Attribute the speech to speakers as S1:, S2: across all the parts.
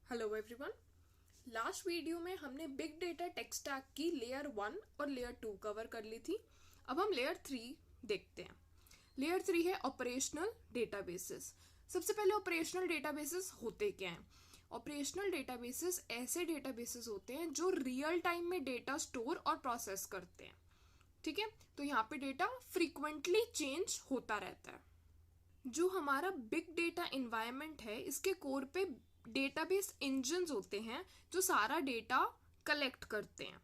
S1: Hello everyone. Last video में हमने big data tech stack की लेयर 1 और लेयर 2 कवर कर ली थी। अब हम लेयर 3 देखते हैं। लेयर 3 है ऑपरेशनल डेटाबेसेस। सबसे पहले ऑपरेशनल डेटाबेसेस होते क्या हैं? ऑपरेशनल डेटाबेसेस ऐसे डेटाबेसेस होते हैं जो रियल टाइम में डेटा स्टोर और प्रोसेस करते हैं। ठीक है, तो यहाँ पे डेटा फ्रीक्वेंटली चेंज होता रहता है। जो हमारा बिग डेटा इन्वायरमेंट है, इसके कोर पे डेटाबेस इंजन्स होते हैं जो सारा डेटा कलेक्ट करते हैं।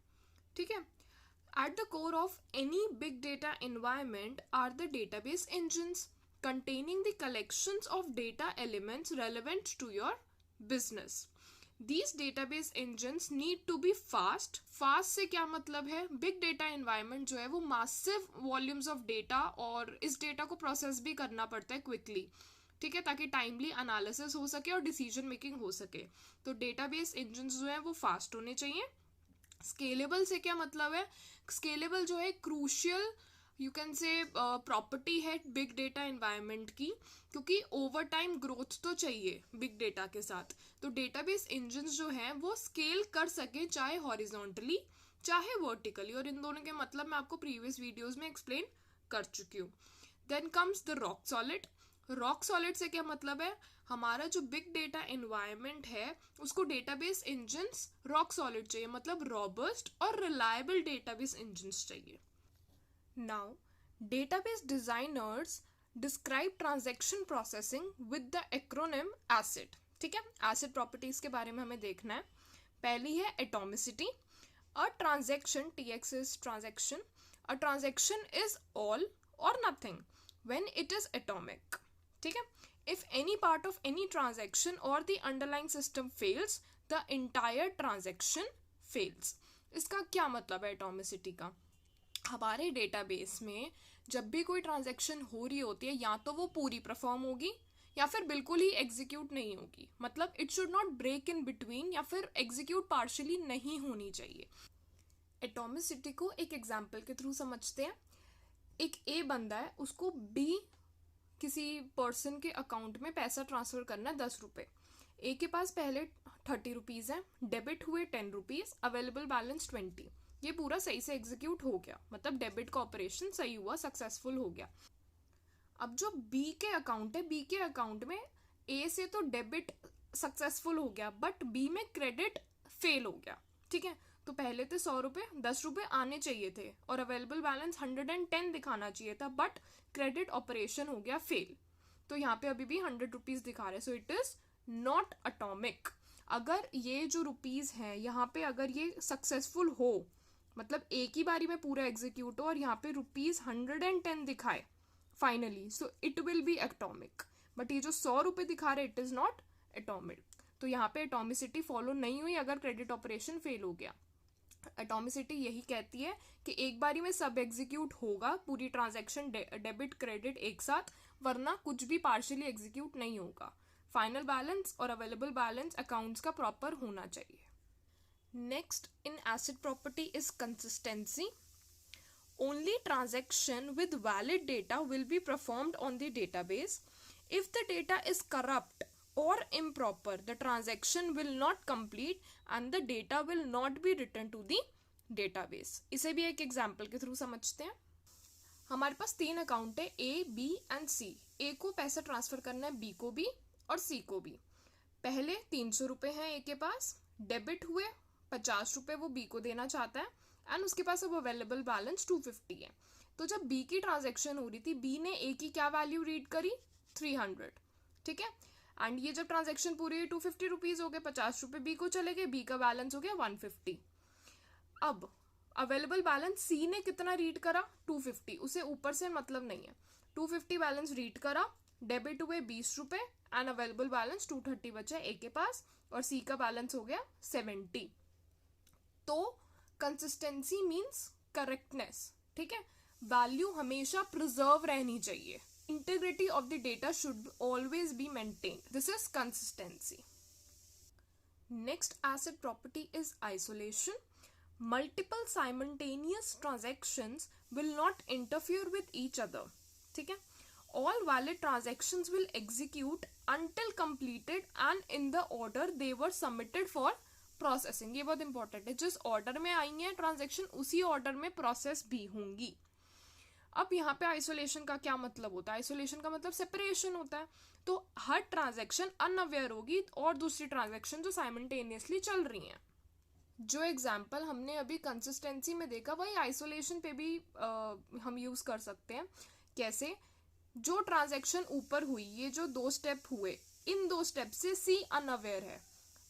S1: ठीक है, at the core of any big data environment are the database engines containing the collections of data elements relevant to your business. These database engines need to be fast. Fast से क्या मतलब है? Big data environment जो है वो massive volumes of data और इस data को प्रोसेस भी करना पड़ता है क्विकली। ठीक है, ताकि टाइमली एनालिसिस हो सके और डिसीजन मेकिंग हो सके। तो डेटाबेस इंजन्स जो है वो फास्ट होने चाहिए। स्केलेबल से क्या मतलब है? स्केलेबल जो है crucial you can say property है बिग डेटा इन्वायरमेंट की, क्योंकि ओवर टाइम ग्रोथ तो चाहिए बिग डेटा के साथ। तो डेटाबेस इंजन्स जो हैं वो स्केल कर सके, चाहे हॉरिजॉन्टली चाहे वर्टिकली, और इन दोनों के मतलब मैं आपको प्रीवियस वीडियोस में एक्सप्लेन कर चुकी हूँ। Then comes the rock solid. Rock solid से क्या मतलब है? हमारा जो बिग डेटा इन्वायरमेंट है उसको डेटाबेस इंजन्स रॉक सॉलिड चाहिए, मतलब रॉबस्ट और रिलायबल डेटाबेस इंजन्स चाहिए। Now, database designers describe transaction processing with the acronym ACID. ठीक है, ACID properties के बारे में हमें देखना है। पहली है atomicity. A transaction, TX is transaction. A transaction is all or nothing when it is atomic. ठीक है, if any part of any transaction or the underlying system fails, the entire transaction fails. इसका क्या मतलब है atomicity का? हमारे database में जब भी कोई ट्रांजैक्शन हो रही होती है, या तो वो पूरी परफॉर्म होगी या फिर बिल्कुल ही एग्जीक्यूट नहीं होगी। मतलब it should not break in between, या फिर एग्जीक्यूट पार्शियली नहीं होनी चाहिए। एटॉमिसिटी को एक एग्जांपल के थ्रू समझते हैं। एक ए बंदा है, उसको बी किसी पर्सन के अकाउंट में पैसा ट्रांसफर करना है 10 रुपये। ए के पास पहले 30 रुपीज़ है, डेबिट हुए 10 रुपीज़, अवेलेबल बैलेंस 20। ये पूरा सही से एग्जीक्यूट हो गया, मतलब डेबिट का ऑपरेशन सही हुआ, सक्सेसफुल हो गया। अब जो बी के अकाउंट है, बी के अकाउंट में ए से तो डेबिट सक्सेसफुल हो गया, बट बी में क्रेडिट फेल हो गया। ठीक है, तो पहले थे 100 रुपये, 10 रुपये आने चाहिए थे और अवेलेबल बैलेंस 110 दिखाना चाहिए था, बट क्रेडिट ऑपरेशन हो गया फेल। तो यहाँ पे अभी भी 100 रुपीज़ दिखा रहे, सो इट इज नॉट अटोमिक। अगर ये जो रुपीज़ है यहाँ पे अगर ये सक्सेसफुल हो, मतलब एक ही बारी में पूरा एग्जीक्यूट हो और यहाँ पे रुपीज़ 110 दिखाए finally, so it will be atomic. But ये जो 100 रुपये दिखा रहे, इट इज़ नॉट एटॉमिक। तो यहाँ पे एटॉमिसिटी फॉलो नहीं हुई अगर क्रेडिट ऑपरेशन फेल हो गया। एटॉमिसिटी यही कहती है कि एक बारी में सब एग्जीक्यूट होगा, पूरी ट्रांजैक्शन डेबिट क्रेडिट एक साथ, वरना कुछ भी पार्शियली एग्जीक्यूट नहीं होगा। फाइनल बैलेंस और अवेलेबल बैलेंस अकाउंट्स का प्रॉपर होना चाहिए। Next in ACID property is consistency. Only transaction with valid data will be performed on the database. If the data is corrupt or improper, the transaction will not complete and the data will not be returned to the database. इसे भी एक example के through समझते हैं। हमारे पास 3 account है, ए, B and सी। ए को पैसा ट्रांसफर करना है बी को भी और सी को भी। पहले 300 रुपये हैं ए के पास, डेबिट हुए 50 रुपये वो बी को देना चाहता है, एंड उसके पास अब अवेलेबल बैलेंस 250 है। तो जब बी की ट्रांजैक्शन हो रही थी, बी ने ए की क्या वैल्यू रीड करी? 300। ठीक है, एंड ये जब ट्रांजैक्शन पूरी हुई 250 रुपीज़ हो गए, 50 रुपये बी को चले गए, बी का बैलेंस हो गया 150। अब अवेलेबल बैलेंस सी ने कितना रीड करा? 250। उसे ऊपर से मतलब नहीं है, 250 बैलेंस रीड करा, डेबिट हुए 20 रुपये एंड अवेलेबल बैलेंस 230 बचा ए के पास, और सी का बैलेंस हो गया 70। तो कंसिस्टेंसी मीन्स करेक्टनेस। ठीक है, वैल्यू हमेशा प्रिजर्व रहनी चाहिए। Integrity of the data should always be maintained. This is consistency. Next acid property is isolation. Multiple simultaneous transactions will not interfere with each other. ठीक है, all valid transactions will execute until completed and in the order they were submitted for processing। ये बहुत important है, जिस order में आई है transaction उसी order में प्रोसेस भी होंगी। अब यहाँ पे आइसोलेशन का क्या मतलब होता है? आइसोलेशन का मतलब सेपरेशन होता है। तो हर ट्रांजेक्शन अनअवेयर होगी और दूसरी ट्रांजेक्शन जो साइमल्टेनियसली चल रही हैं। जो एग्जाम्पल हमने अभी कंसिस्टेंसी में देखा वही आइसोलेशन पे भी हम यूज कर सकते हैं। कैसे? जो ट्रांजैक्शन ऊपर हुई, ये जो 2 स्टेप हुए, इन 2 स्टेप से सी अनअवेयर है,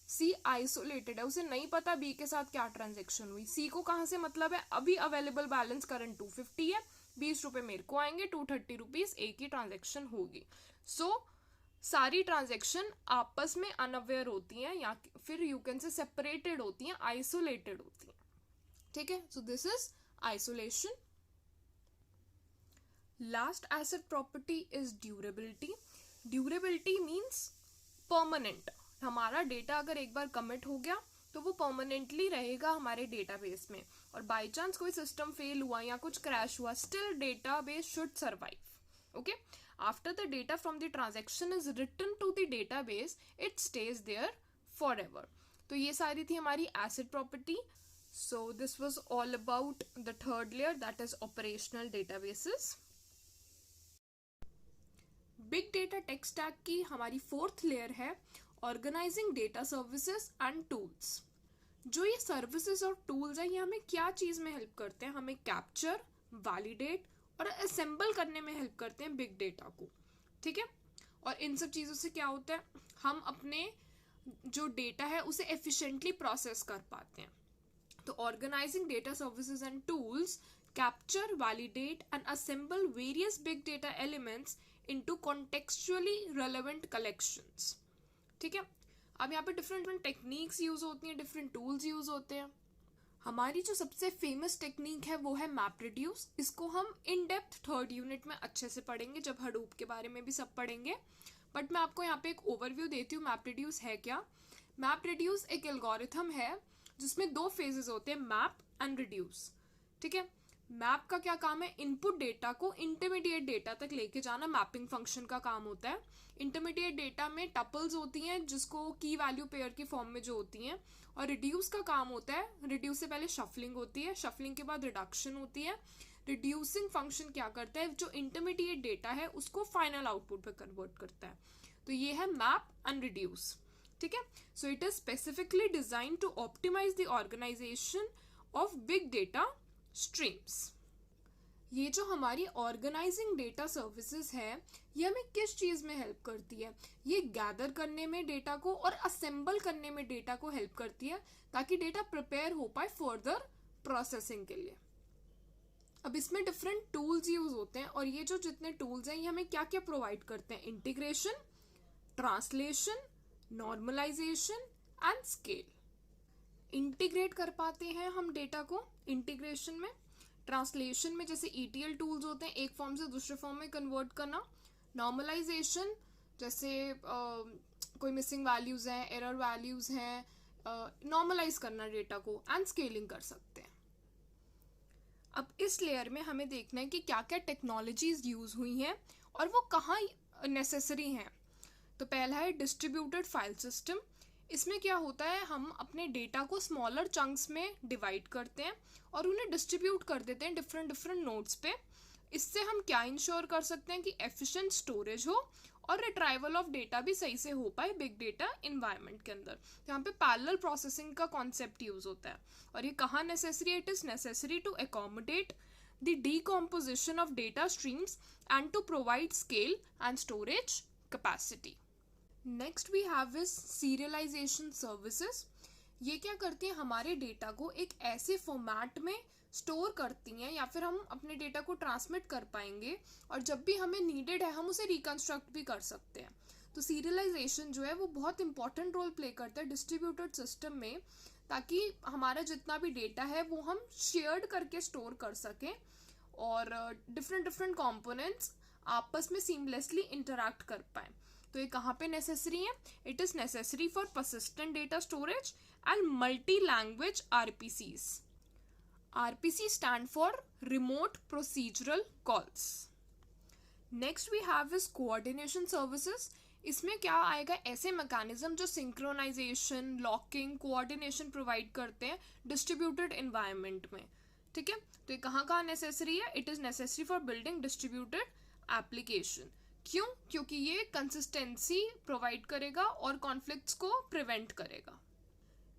S1: सी आइसोलेटेड है, उसे नहीं पता बी के साथ क्या ट्रांजैक्शन हुई। सी को कहाँ से मतलब है? अभी अवेलेबल बैलेंस करंट 250 है, 20 रुपए मेरे को आएंगे, 230 रुपीज एक ही ट्रांजैक्शन होगी। सो सारी ट्रांजैक्शन आपस में अनअवेयर होती हैं या फिर यू कैन से सेपरेटेड होती हैं, आइसोलेटेड होती हैं। ठीक है, so this is isolation. Last asset property is durability. Durability means permanent. हमारा डेटा अगर एक बार कमिट हो गया तो वो परमानेंटली रहेगा हमारे डेटाबेस में, और बाय चांस कोई सिस्टम फेल हुआ या कुछ क्रैश हुआ, still database should survive. Okay, after the data from the transaction is written to the database, it stays there forever। तो ये सारी थी हमारी asset property। So this was all about the third layer, that is operational databases। Big data tech stack की हमारी 4th layer है organizing data services and tools। जो ये सर्विसेज और टूल्स हैं ये हमें क्या चीज में हेल्प करते हैं? हमें कैप्चर, वैलिडेट और असेंबल करने में हेल्प करते हैं बिग डेटा को। ठीक है, और इन सब चीज़ों से क्या होता है? हम अपने जो डेटा है उसे एफिशिएंटली प्रोसेस कर पाते हैं। तो organising data services and tools capture, validate and assemble various big data elements into contextually relevant collections. ठीक है, अब यहाँ पे डिफरेंट टेक्निक्स यूज होती हैं, डिफरेंट टूल्स यूज होते हैं। हमारी जो सबसे फेमस टेक्निक है वो है मैप रिड्यूस। इसको हम इन डेप्थ 3rd यूनिट में अच्छे से पढ़ेंगे, जब हडूप के बारे में भी सब पढ़ेंगे, बट मैं आपको यहाँ पे एक ओवरव्यू देती हूँ मैप रिड्यूस है क्या। मैप रिड्यूस एक एल्गोरिथम है जिसमें 2 फेजेस होते हैं, मैप एंड रिड्यूस। ठीक है, मैप का क्या काम है? इनपुट डेटा को इंटरमीडिएट डेटा तक लेके जाना, मैपिंग फंक्शन का काम होता है। इंटरमीडिएट डेटा में टपल्स होती हैं जिसको की वैल्यू पेयर की फॉर्म में जो होती हैं, और रिड्यूस का काम होता है, रिड्यूस से पहले शफलिंग होती है, शफलिंग के बाद रिडक्शन होती है। रिड्यूसिंग फंक्शन क्या करता है? जो इंटरमीडिएट डेटा है उसको फाइनल आउटपुट पे कन्वर्ट करता है। तो ये है मैप एंड रिड्यूस। ठीक है, so it is specifically design to optimise the organisation of big data streams. ये जो हमारी ऑर्गेनाइजिंग डेटा सर्विसेज है ये हमें किस चीज में हेल्प करती है? ये गैदर करने में डेटा को और असेंबल करने में डेटा को हेल्प करती है, ताकि डेटा प्रिपेयर हो पाए फर्दर प्रोसेसिंग के लिए। अब इसमें डिफरेंट टूल्स यूज होते हैं, और ये जो जितने टूल्स हैं ये हमें क्या क्या प्रोवाइड करते हैं? Integration, translation, normalisation and scale. Integrate कर पाते हैं हम डेटा को इंटीग्रेशन में, ट्रांसलेशन में जैसे ETL टूल्स होते हैं, एक फॉर्म से दूसरे फॉर्म में कन्वर्ट करना। नॉर्मलाइजेशन जैसे कोई मिसिंग वैल्यूज हैं, एरर वैल्यूज हैं, नॉर्मलाइज करना डेटा को, एंड स्केलिंग कर सकते हैं। अब इस लेयर में हमें देखना है कि क्या क्या टेक्नोलॉजीज यूज हुई हैं और वो कहाँ नेसेसरी हैं। तो पहला है डिस्ट्रीब्यूटेड फाइल सिस्टम। इसमें क्या होता है? हम अपने डेटा को स्मॉलर चंक्स में डिवाइड करते हैं और उन्हें डिस्ट्रीब्यूट कर देते हैं डिफरेंट नोड्स पे। इससे हम क्या इंश्योर कर सकते हैं कि एफिशिएंट स्टोरेज हो और रिट्राइवल ऑफ डेटा भी सही से हो पाए बिग डेटा इन्वायरमेंट के अंदर। यहाँ पे पैरेलल प्रोसेसिंग का कॉन्सेप्ट यूज होता है, और ये कहाँ necessary? It is necessary to accommodate the decomposition of data streams and to provide scale and storage capacity. Next we have is serialisation services. ये क्या करती हैं? हमारे डेटा को एक ऐसे फॉर्मेट में स्टोर करती हैं, या फिर हम अपने डेटा को ट्रांसमिट कर पाएंगे और जब भी हमें नीडेड है हम उसे रिकंस्ट्रक्ट भी कर सकते हैं। तो सीरियलाइजेशन जो है वो बहुत इंपॉर्टेंट रोल प्ले करता है डिस्ट्रीब्यूटेड सिस्टम में, ताकि हमारा जितना भी डेटा है वो हम शेयर्ड करके स्टोर कर सकें और डिफरेंट कंपोनेंट्स आपस में सीमलेसली इंटरैक्ट कर पाए। तो ये कहाँ पे नेसेसरी है? It is necessary for persistent data storage and multi language RPCs। RPC stand for remote procedural calls. Next we have is coordination services. इसमें क्या आएगा, ऐसे मैकेनिज्म जो सिंक्रोनाइजेशन, लॉकिंग, कोऑर्डिनेशन प्रोवाइड करते हैं डिस्ट्रीब्यूटेड एनवायरनमेंट में। ठीक है, तो ये कहाँ कहाँ नेसेसरी है? It is necessary for building distributed application. क्यों? क्योंकि ये कंसिस्टेंसी प्रोवाइड करेगा और कॉन्फ्लिक्ट्स को प्रिवेंट करेगा।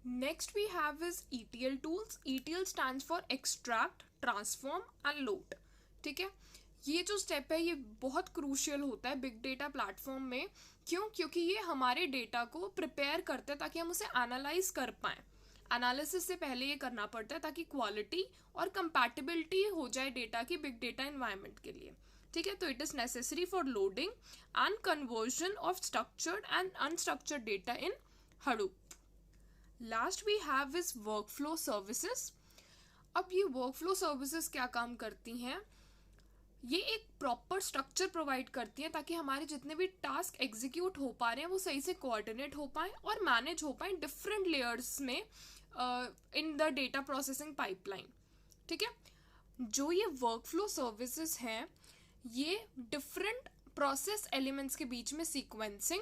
S1: Next we have is ETL tools. ETL stands for extract, transform and load. ठीक है, ये जो स्टेप है ये बहुत क्रूशियल होता है बिग डेटा प्लेटफॉर्म में। क्यों? क्योंकि ये हमारे डेटा को प्रिपेयर करते हैं ताकि हम उसे एनालाइज कर पाएँ। एनालिसिस से पहले ये करना पड़ता है ताकि क्वालिटी और कंपैटिबिलिटी हो जाए डेटा की बिग डेटा एनवायरनमेंट के लिए। ठीक है, तो it is necessary for loading and conversion of structured and unstructured data in Hadoop. Last we have is workflow services. अब ये वर्कफ्लो सर्विसेज क्या काम करती हैं? ये एक प्रॉपर स्ट्रक्चर प्रोवाइड करती है ताकि हमारे जितने भी टास्क एग्जीक्यूट हो पा रहे हैं वो सही से कोऑर्डिनेट हो पाए और मैनेज हो पाए डिफरेंट लेयर्स में in the data processing pipeline. ठीक है, जो ये वर्कफ्लो सर्विसेज हैं ये डिफरेंट प्रोसेस एलिमेंट्स के बीच में sequencing,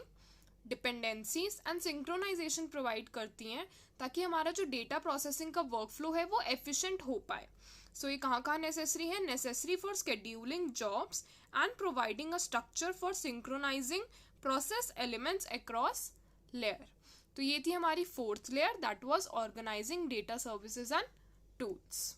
S1: dependencies and synchronisation provide करती हैं ताकि हमारा जो डेटा प्रोसेसिंग का वर्कफ्लो है वो एफिशिएंट हो पाए। सो ये कहाँ कहाँ नेसेसरी है? Necessary for scheduling jobs and providing a structure for synchronizing process elements across layer. तो ये थी हमारी fourth layer, that was organizing data services and tools.